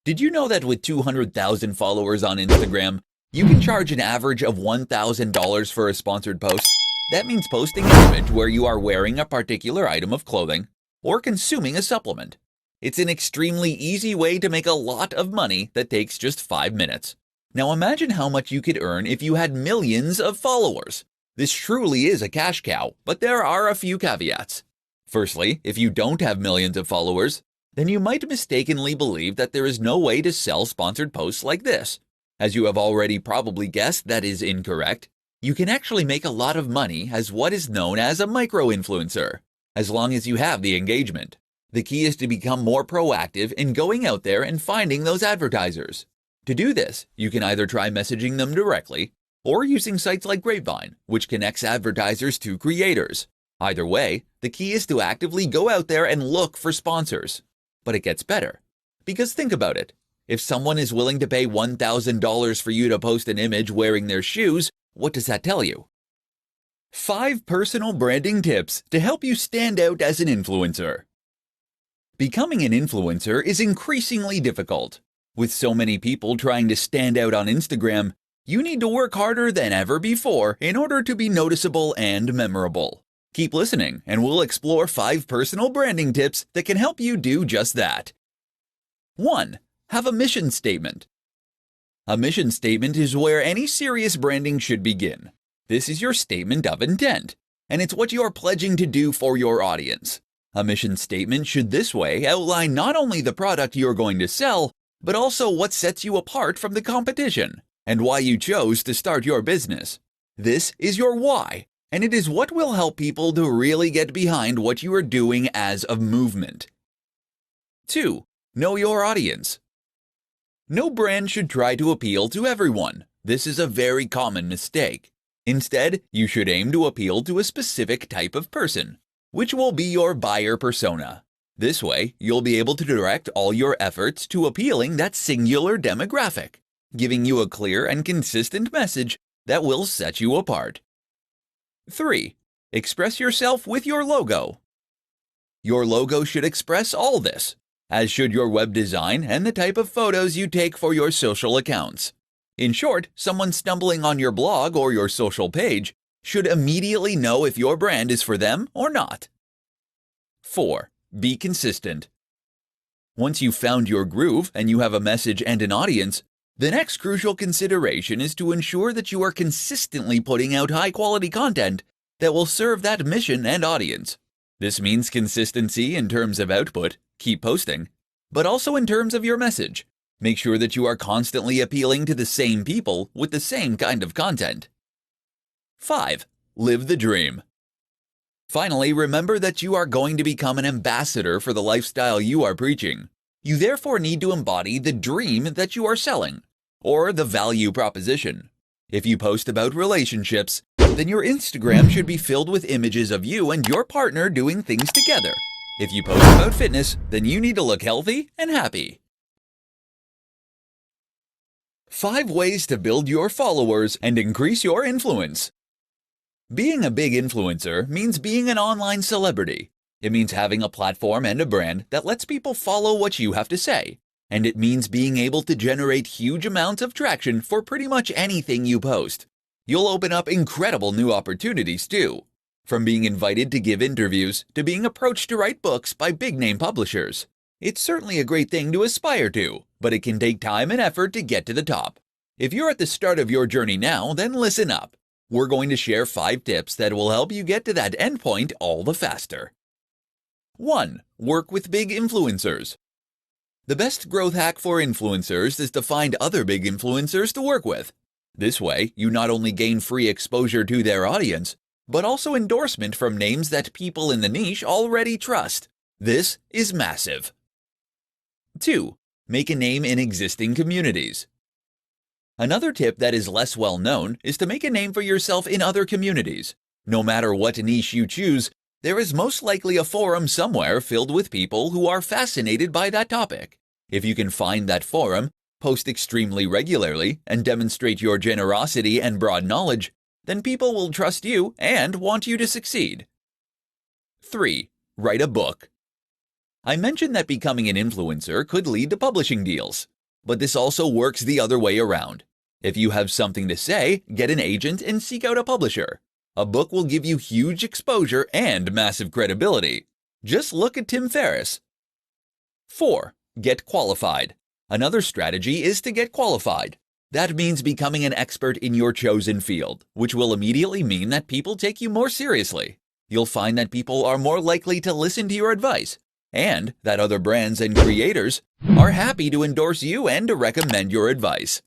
Did you know that with 200,000 followers on Instagram, you can charge an average of $1,000 for a sponsored post? That means posting an image where you are wearing a particular item of clothing or consuming a supplement. It's an extremely easy way to make a lot of money that takes just 5 minutes. Now imagine how much you could earn if you had millions of followers. This truly is a cash cow, but there are a few caveats. Firstly, if you don't have millions of followers, then you might mistakenly believe that there is no way to sell sponsored posts like this. As you have already probably guessed, that is incorrect. You can actually make a lot of money as what is known as a micro-influencer, as long as you have the engagement. The key is to become more proactive in going out there and finding those advertisers. To do this, you can either try messaging them directly or using sites like Grapevine, which connects advertisers to creators. Either way, the key is to actively go out there and look for sponsors. But it gets better. Because think about it. If someone is willing to pay $1,000 for you to post an image wearing their shoes, what does that tell you? 5 personal branding tips to help you stand out as an influencer. Becoming an influencer is increasingly difficult. With so many people trying to stand out on Instagram, you need to work harder than ever before in order to be noticeable and memorable. Keep listening, and we'll explore 5 personal branding tips that can help you do just that. 1. Have a mission statement. A mission statement is where any serious branding should begin. This is your statement of intent, and it's what you are pledging to do for your audience. A mission statement should this way outline not only the product you're going to sell, but also what sets you apart from the competition, and why you chose to start your business. This is your why. And it is what will help people to really get behind what you are doing as a movement. 2. Know your audience. No brand should try to appeal to everyone. This is a very common mistake. Instead, you should aim to appeal to a specific type of person, which will be your buyer persona. This way, you'll be able to direct all your efforts to appealing that singular demographic, giving you a clear and consistent message that will set you apart. 3. Express yourself with your logo. Your logo should express all this, as should your web design and the type of photos you take for your social accounts. In short, someone stumbling on your blog or your social page should immediately know if your brand is for them or not. 4. Be consistent. Once you've found your groove and you have a message and an audience, the next crucial consideration is to ensure that you are consistently putting out high-quality content that will serve that mission and audience. This means consistency in terms of output, keep posting, but also in terms of your message. Make sure that you are constantly appealing to the same people with the same kind of content. 5. Live the dream. Finally, remember that you are going to become an ambassador for the lifestyle you are preaching. You therefore need to embody the dream that you are selling, or the value proposition. If you post about relationships, then your Instagram should be filled with images of you and your partner doing things together. If you post about fitness, then you need to look healthy and happy. 5 ways to build your followers and increase your influence. Being a big influencer means being an online celebrity. It means having a platform and a brand that lets people follow what you have to say. And it means being able to generate huge amounts of traction for pretty much anything you post. You'll open up incredible new opportunities too. From being invited to give interviews to being approached to write books by big-name publishers. It's certainly a great thing to aspire to, but it can take time and effort to get to the top. If you're at the start of your journey now, then listen up. We're going to share 5 tips that will help you get to that endpoint all the faster. 1. Work with big influencers. The best growth hack for influencers is to find other big influencers to work with. This way, you not only gain free exposure to their audience, but also endorsement from names that people in the niche already trust. This is massive. 2. Make a name in existing communities. Another tip that is less well known is to make a name for yourself in other communities. No matter what niche you choose, there is most likely a forum somewhere filled with people who are fascinated by that topic. If you can find that forum, post extremely regularly, and demonstrate your generosity and broad knowledge, then people will trust you and want you to succeed. 3. Write a book. I mentioned that becoming an influencer could lead to publishing deals. But this also works the other way around. If you have something to say, get an agent and seek out a publisher. A book will give you huge exposure and massive credibility. Just look at Tim Ferriss. 4. Get qualified. Another strategy is to get qualified. That means becoming an expert in your chosen field, which will immediately mean that people take you more seriously. You'll find that people are more likely to listen to your advice, and that other brands and creators are happy to endorse you and to recommend your advice.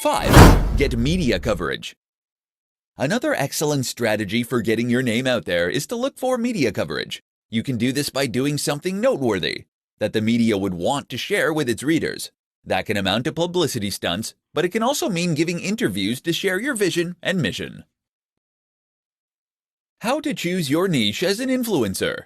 5. Get media coverage. Another excellent strategy for getting your name out there is to look for media coverage. You can do this by doing something noteworthy that the media would want to share with its readers. That can amount to publicity stunts, but it can also mean giving interviews to share your vision and mission. How to choose your niche as an influencer.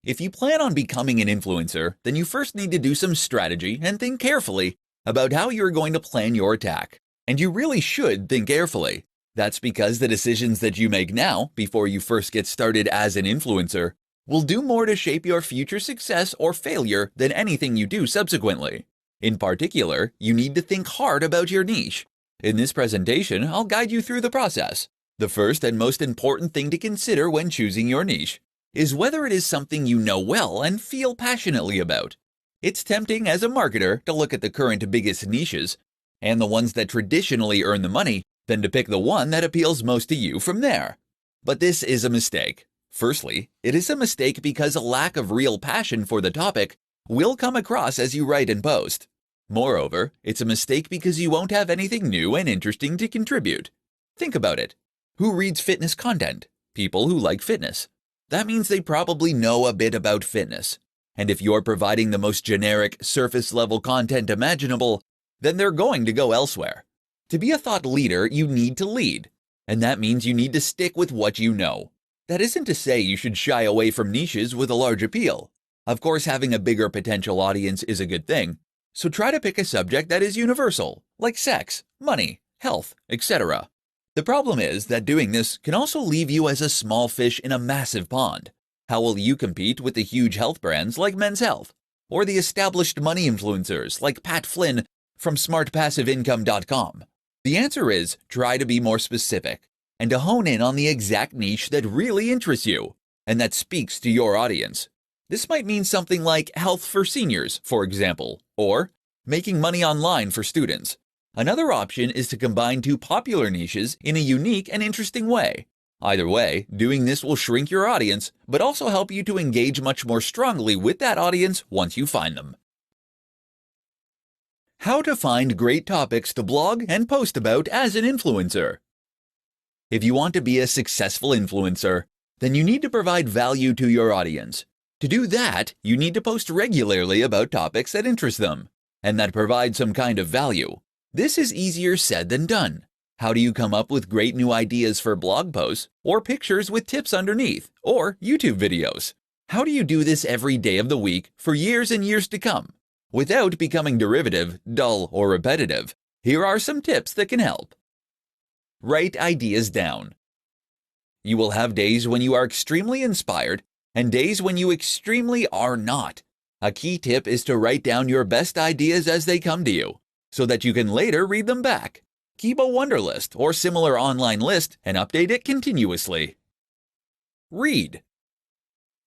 If you plan on becoming an influencer, then you first need to do some strategy and think carefully about how you're going to plan your attack. And you really should think carefully. That's because the decisions that you make now, before you first get started as an influencer, will do more to shape your future success or failure than anything you do subsequently. In particular, you need to think hard about your niche. In this presentation, I'll guide you through the process. The first and most important thing to consider when choosing your niche is whether it is something you know well and feel passionately about. It's tempting as a marketer to look at the current biggest niches and the ones that traditionally earn the money, then to pick the one that appeals most to you from there. But this is a mistake. Firstly, it is a mistake because a lack of real passion for the topic will come across as you write and post. Moreover, it's a mistake because you won't have anything new and interesting to contribute. Think about it. Who reads fitness content? People who like fitness. That means they probably know a bit about fitness. And if you're providing the most generic, surface-level content imaginable, then they're going to go elsewhere. To be a thought leader, you need to lead. And that means you need to stick with what you know. That isn't to say you should shy away from niches with a large appeal. Of course, having a bigger potential audience is a good thing, so try to pick a subject that is universal, like sex, money, health, etc. The problem is that doing this can also leave you as a small fish in a massive pond. How will you compete with the huge health brands like Men's Health, or the established money influencers like Pat Flynn from smartpassiveincome.com? The answer is try to be more specific and to hone in on the exact niche that really interests you and that speaks to your audience. This might mean something like health for seniors, for example, or making money online for students. Another option is to combine two popular niches in a unique and interesting way. Either way, doing this will shrink your audience, but also help you to engage much more strongly with that audience once you find them. How to find great topics to blog and post about as an influencer. If you want to be a successful influencer, then you need to provide value to your audience. To do that, you need to post regularly about topics that interest them and that provide some kind of value. This is easier said than done. How do you come up with great new ideas for blog posts or pictures with tips underneath or YouTube videos? How do you do this every day of the week for years and years to come without becoming derivative, dull, or repetitive? Here are some tips that can help. Write ideas down. You will have days when you are extremely inspired and days when you extremely are not. A key tip is to write down your best ideas as they come to you, so that you can later read them back. Keep a Wunderlist or similar online list and update it continuously. Read.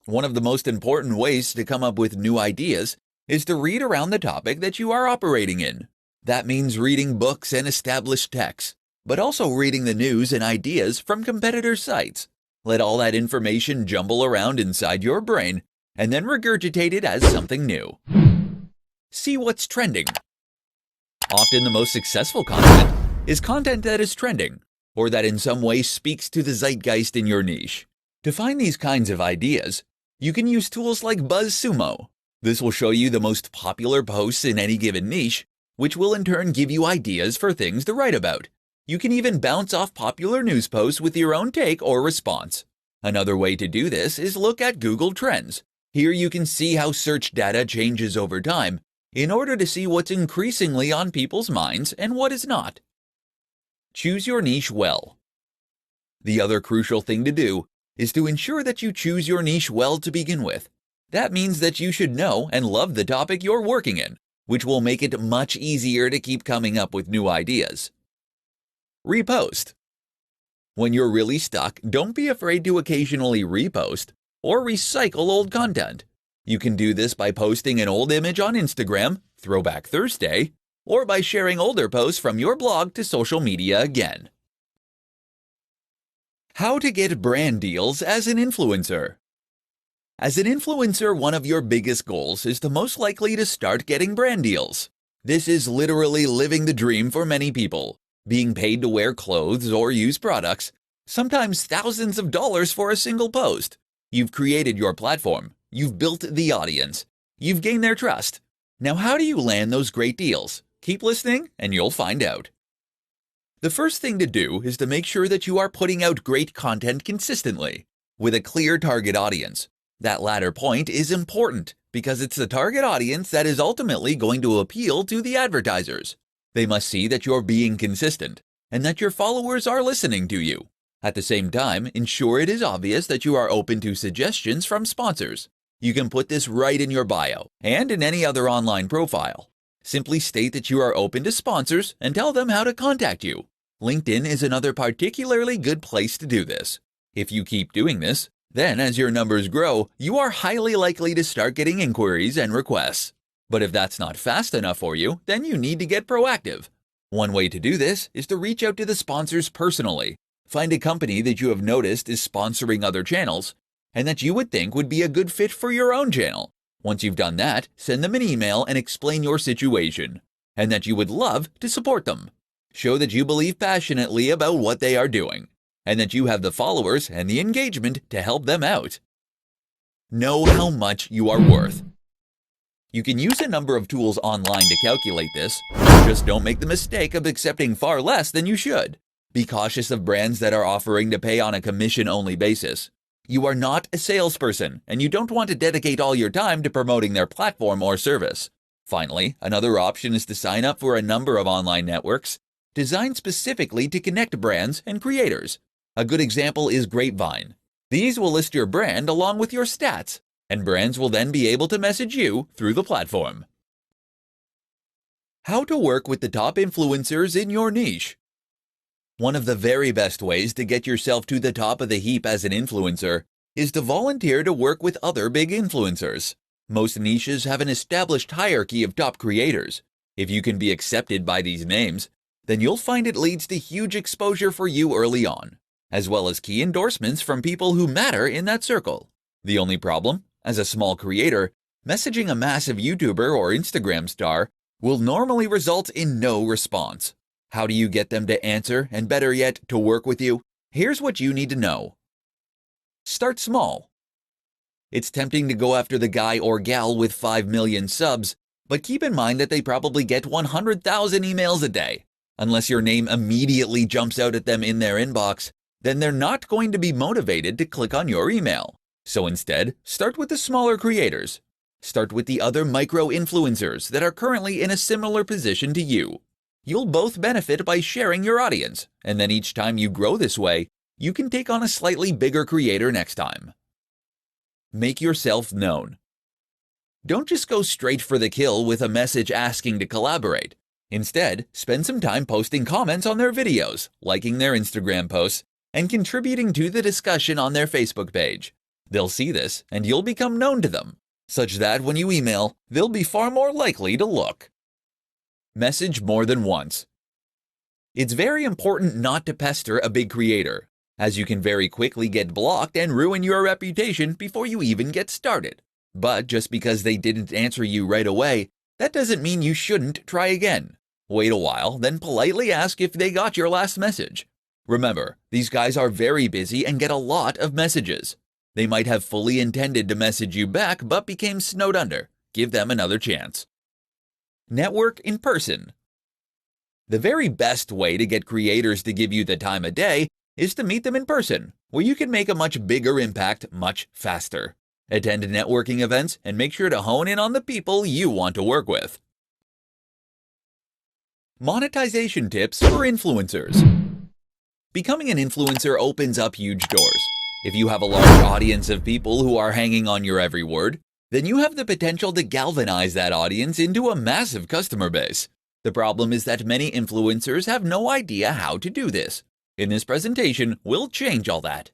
One of the most important ways to come up with new ideas is to read around the topic that you are operating in. That means reading books and established texts, but also reading the news and ideas from competitors' sites. Let all that information jumble around inside your brain and then regurgitate it as something new. See what's trending. Often the most successful content is content that is trending or that in some way speaks to the zeitgeist in your niche. To find these kinds of ideas, you can use tools like BuzzSumo. This will show you the most popular posts in any given niche, which will in turn give you ideas for things to write about. You can even bounce off popular news posts with your own take or response. Another way to do this is look at Google Trends. Here you can see how search data changes over time in order to see what's increasingly on people's minds and what is not. Choose your niche well. The other crucial thing to do is to ensure that you choose your niche well to begin with. That means that you should know and love the topic you're working in, which will make it much easier to keep coming up with new ideas. Repost. When you're really stuck, don't be afraid to occasionally repost or recycle old content. You can do this by posting an old image on Instagram, Throwback Thursday, or by sharing older posts from your blog to social media again. How to get brand deals as an influencer. As an influencer, one of your biggest goals is the most likely to start getting brand deals. This is literally living the dream for many people, being paid to wear clothes or use products, sometimes thousands of dollars for a single post. You've created your platform, you've built the audience, you've gained their trust. Now, how do you land those great deals? Keep listening and you'll find out. The first thing to do is to make sure that you are putting out great content consistently, with a clear target audience. That latter point is important because it's the target audience that is ultimately going to appeal to the advertisers. They must see that you're being consistent and that your followers are listening to you. At the same time, ensure it is obvious that you are open to suggestions from sponsors. You can put this right in your bio and in any other online profile. Simply state that you are open to sponsors and tell them how to contact you. LinkedIn is another particularly good place to do this. If you keep doing this, then as your numbers grow, you are highly likely to start getting inquiries and requests. But if that's not fast enough for you, then you need to get proactive. One way to do this is to reach out to the sponsors personally. Find a company that you have noticed is sponsoring other channels and that you would think would be a good fit for your own channel. Once you've done that, send them an email and explain your situation and that you would love to support them. Show that you believe passionately about what they are doing and that you have the followers and the engagement to help them out. Know how much you are worth. You can use a number of tools online to calculate this. Just don't make the mistake of accepting far less than you should. Be cautious of brands that are offering to pay on a commission-only basis. You are not a salesperson, and you don't want to dedicate all your time to promoting their platform or service. Finally, another option is to sign up for a number of online networks designed specifically to connect brands and creators. A good example is Grapevine. These will list your brand along with your stats, and brands will then be able to message you through the platform. How to work with the top influencers in your niche. One of the very best ways to get yourself to the top of the heap as an influencer is to volunteer to work with other big influencers. Most niches have an established hierarchy of top creators. If you can be accepted by these names, then you'll find it leads to huge exposure for you early on, as well as key endorsements from people who matter in that circle. The only problem, as a small creator, messaging a massive YouTuber or Instagram star will normally result in no response. How do you get them to answer and, better yet, to work with you? Here's what you need to know. Start small. It's tempting to go after the guy or gal with 5 million subs, but keep in mind that they probably get 100,000 emails a day. Unless your name immediately jumps out at them in their inbox, then they're not going to be motivated to click on your email. So instead, start with the smaller creators. Start with the other micro-influencers that are currently in a similar position to you. You'll both benefit by sharing your audience, and then each time you grow this way, you can take on a slightly bigger creator next time. Make yourself known. Don't just go straight for the kill with a message asking to collaborate. Instead, spend some time posting comments on their videos, liking their Instagram posts, and contributing to the discussion on their Facebook page. They'll see this, and you'll become known to them, such that when you email, they'll be far more likely to look. Message more than once. It's very important not to pester a big creator, as you can very quickly get blocked and ruin your reputation before you even get started. But just because they didn't answer you right away, that doesn't mean you shouldn't try again. Wait a while, then politely ask if they got your last message. Remember, these guys are very busy and get a lot of messages. They might have fully intended to message you back but became snowed under. Give them another chance. Network in person. The very best way to get creators to give you the time of day is to meet them in person, where you can make a much bigger impact much faster. Attend networking events and make sure to hone in on the people you want to work with. Monetization tips for influencers. Becoming an influencer opens up huge doors. If you have a large audience of people who are hanging on your every word, then you have the potential to galvanize that audience into a massive customer base. The problem is that many influencers have no idea how to do this. In this presentation, we'll change all that.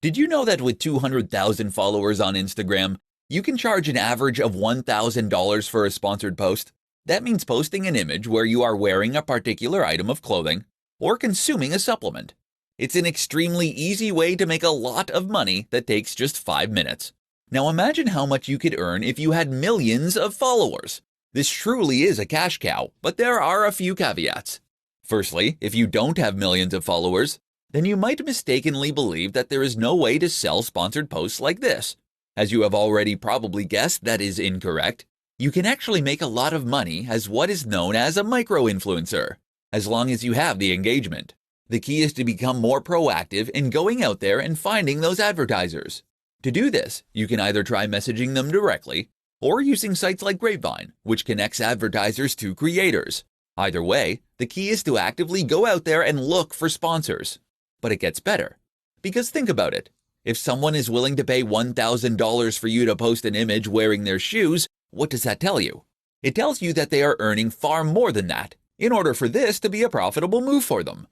Did you know that with 200,000 followers on Instagram, you can charge an average of $1,000 for a sponsored post? That means posting an image where you are wearing a particular item of clothing or consuming a supplement. It's an extremely easy way to make a lot of money that takes just 5 minutes. Now imagine how much you could earn if you had millions of followers. This truly is a cash cow, but there are a few caveats. Firstly, if you don't have millions of followers, then you might mistakenly believe that there is no way to sell sponsored posts like this. As you have already probably guessed, that is incorrect. You can actually make a lot of money as what is known as a micro-influencer, as long as you have the engagement. The key is to become more proactive in going out there and finding those advertisers. To do this, you can either try messaging them directly or using sites like Grapevine, which connects advertisers to creators. Either way, the key is to actively go out there and look for sponsors. But it gets better. Because think about it. If someone is willing to pay $1,000 for you to post an image wearing their shoes, what does that tell you? It tells you that they are earning far more than that in order for this to be a profitable move for them.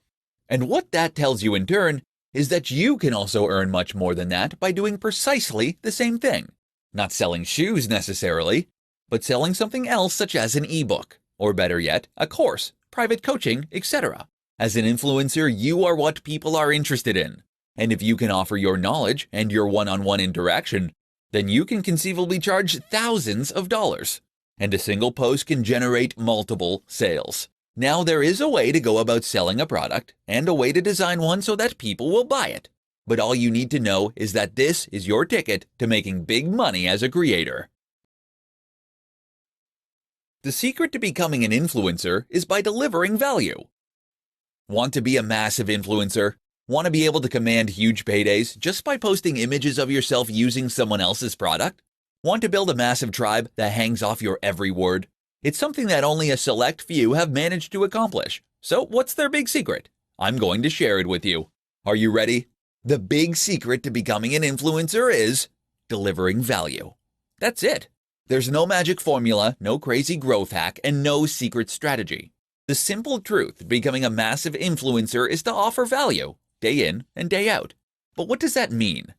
And what that tells you in turn is that you can also earn much more than that by doing precisely the same thing. Not selling shoes necessarily, but selling something else such as an ebook, or better yet, a course, private coaching, etc. As an influencer, you are what people are interested in. And if you can offer your knowledge and your one-on-one interaction, then you can conceivably charge thousands of dollars. And a single post can generate multiple sales. Now there is a way to go about selling a product and a way to design one so that people will buy it. But all you need to know is that this is your ticket to making big money as a creator. The secret to becoming an influencer is by delivering value. Want to be a massive influencer? Want to be able to command huge paydays just by posting images of yourself using someone else's product? Want to build a massive tribe that hangs off your every word? It's something that only a select few have managed to accomplish. So what's their big secret? I'm going to share it with you. Are you ready? The big secret to becoming an influencer is delivering value. That's it. There's no magic formula, no crazy growth hack, and no secret strategy. The simple truth becoming a massive influencer is to offer value, day in and day out. But what does that mean?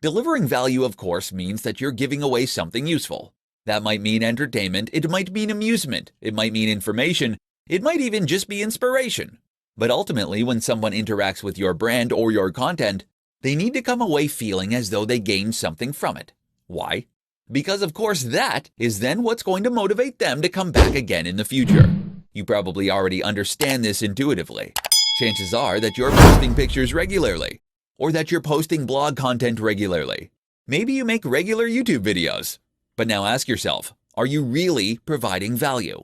Delivering value, of course, means that you're giving away something useful. That might mean entertainment, it might mean amusement, it might mean information, it might even just be inspiration. But ultimately, when someone interacts with your brand or your content, they need to come away feeling as though they gained something from it. Why? Because of course that is then what's going to motivate them to come back again in the future. You probably already understand this intuitively. Chances are that you're posting pictures regularly, or that you're posting blog content regularly. Maybe you make regular YouTube videos. But now ask yourself, are you really providing value?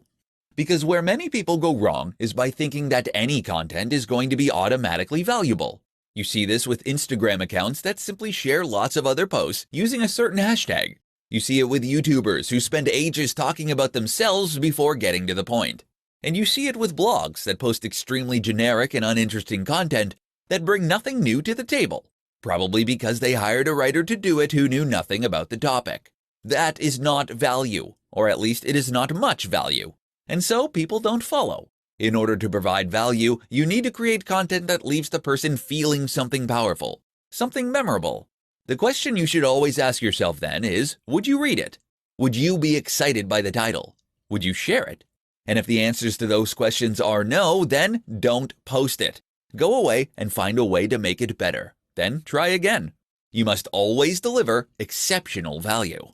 Because where many people go wrong is by thinking that any content is going to be automatically valuable. You see this with Instagram accounts that simply share lots of other posts using a certain hashtag. You see it with YouTubers who spend ages talking about themselves before getting to the point. And you see it with blogs that post extremely generic and uninteresting content that bring nothing new to the table, probably because they hired a writer to do it who knew nothing about the topic. That is not value, or at least it is not much value. And so people don't follow. In order to provide value, you need to create content that leaves the person feeling something powerful, something memorable. The question you should always ask yourself then is, would you read it? Would you be excited by the title? Would you share it? And if the answers to those questions are no, then don't post it. Go away and find a way to make it better. Then try again. You must always deliver exceptional value.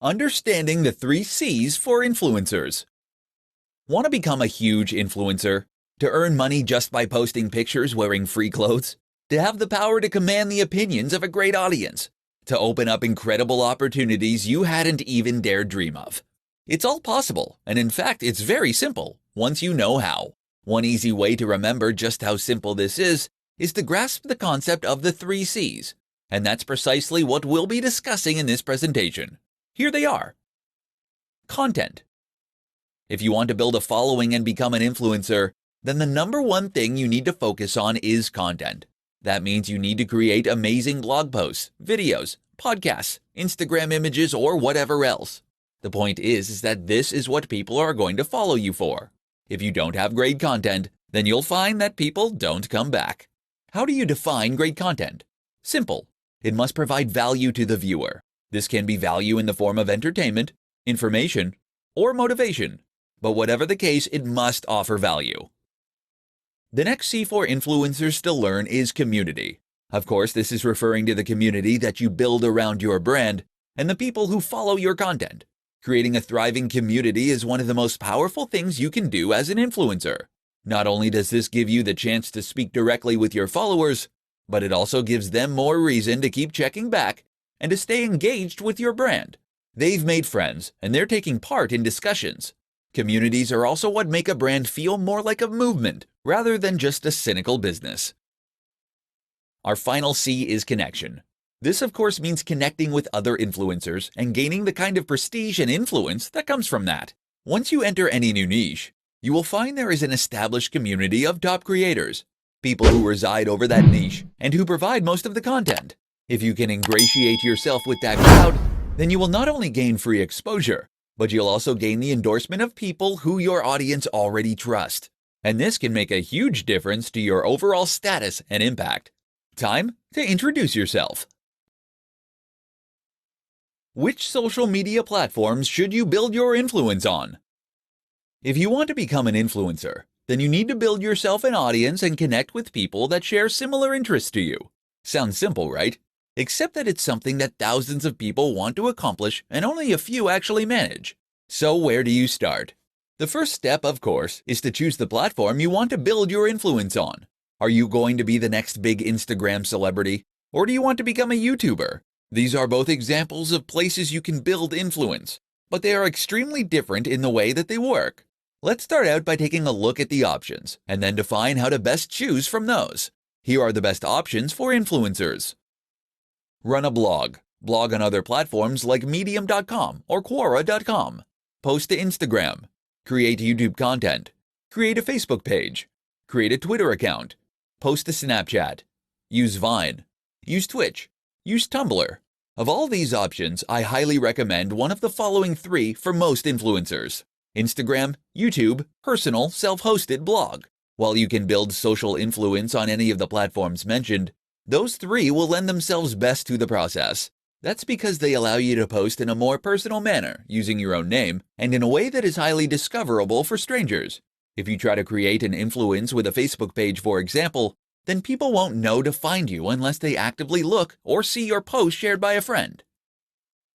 Understanding the 3 C's for influencers. Want to become a huge influencer? To earn money just by posting pictures wearing free clothes? To have the power to command the opinions of a great audience? To open up incredible opportunities you hadn't even dared dream of? It's all possible, and in fact, it's very simple, once you know how. One easy way to remember just how simple this is to grasp the concept of the 3 C's, and that's precisely what we'll be discussing in this presentation. Here they are. Content. If you want to build a following and become an influencer, then the number one thing you need to focus on is content. That means you need to create amazing blog posts, videos, podcasts, Instagram images, or whatever else. The point is that this is what people are going to follow you for. If you don't have great content, then you'll find that people don't come back. How do you define great content? Simple. It must provide value to the viewer. This can be value in the form of entertainment, information, or motivation. But whatever the case, it must offer value. The next C for influencers to learn is community. Of course, this is referring to the community that you build around your brand and the people who follow your content. Creating a thriving community is one of the most powerful things you can do as an influencer. Not only does this give you the chance to speak directly with your followers, but it also gives them more reason to keep checking back and to stay engaged with your brand. They've made friends and they're taking part in discussions. Communities are also what make a brand feel more like a movement rather than just a cynical business. Our final C is connection. This, of course, means connecting with other influencers and gaining the kind of prestige and influence that comes from that. Once you enter any new niche, you will find there is an established community of top creators, people who reside over that niche and who provide most of the content. If you can ingratiate yourself with that crowd, then you will not only gain free exposure, but you'll also gain the endorsement of people who your audience already trust. And this can make a huge difference to your overall status and impact. Time to introduce yourself. Which social media platforms should you build your influence on? If you want to become an influencer, then you need to build yourself an audience and connect with people that share similar interests to you. Sounds simple, right? Except that it's something that thousands of people want to accomplish and only a few actually manage. So where do you start? The first step, of course, is to choose the platform you want to build your influence on. Are you going to be the next big Instagram celebrity? Or do you want to become a YouTuber? These are both examples of places you can build influence, but they are extremely different in the way that they work. Let's start out by taking a look at the options and then define how to best choose from those. Here are the best options for influencers. Run a blog. Blog on other platforms like medium.com or quora.com. Post to Instagram. Create YouTube content. Create a Facebook page. Create a Twitter account. Post to Snapchat. Use Vine. Use Twitch. Use Tumblr. Of all these options, I highly recommend one of the following 3 for most influencers: Instagram, YouTube, personal, self-hosted blog. While you can build social influence on any of the platforms mentioned, those 3 will lend themselves best to the process. That's because they allow you to post in a more personal manner, using your own name, and in a way that is highly discoverable for strangers. If you try to create an influence with a Facebook page, for example, then people won't know to find you unless they actively look or see your post shared by a friend.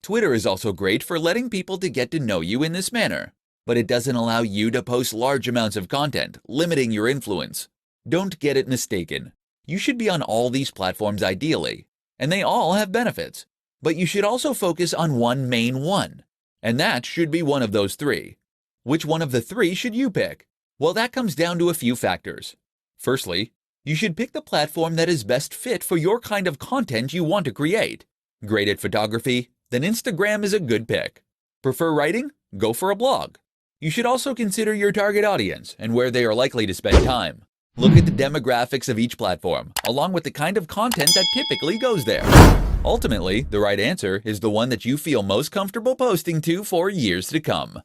Twitter is also great for letting people to get to know you in this manner, but it doesn't allow you to post large amounts of content, limiting your influence. Don't get it mistaken. You should be on all these platforms ideally, and they all have benefits. But you should also focus on one main one, and that should be one of those 3. Which one of the 3 should you pick? Well, that comes down to a few factors. Firstly, you should pick the platform that is best fit for your kind of content you want to create. Great at photography? Then Instagram is a good pick. Prefer writing? Go for a blog. You should also consider your target audience and where they are likely to spend time. Look at the demographics of each platform, along with the kind of content that typically goes there. Ultimately, the right answer is the one that you feel most comfortable posting to for years to come.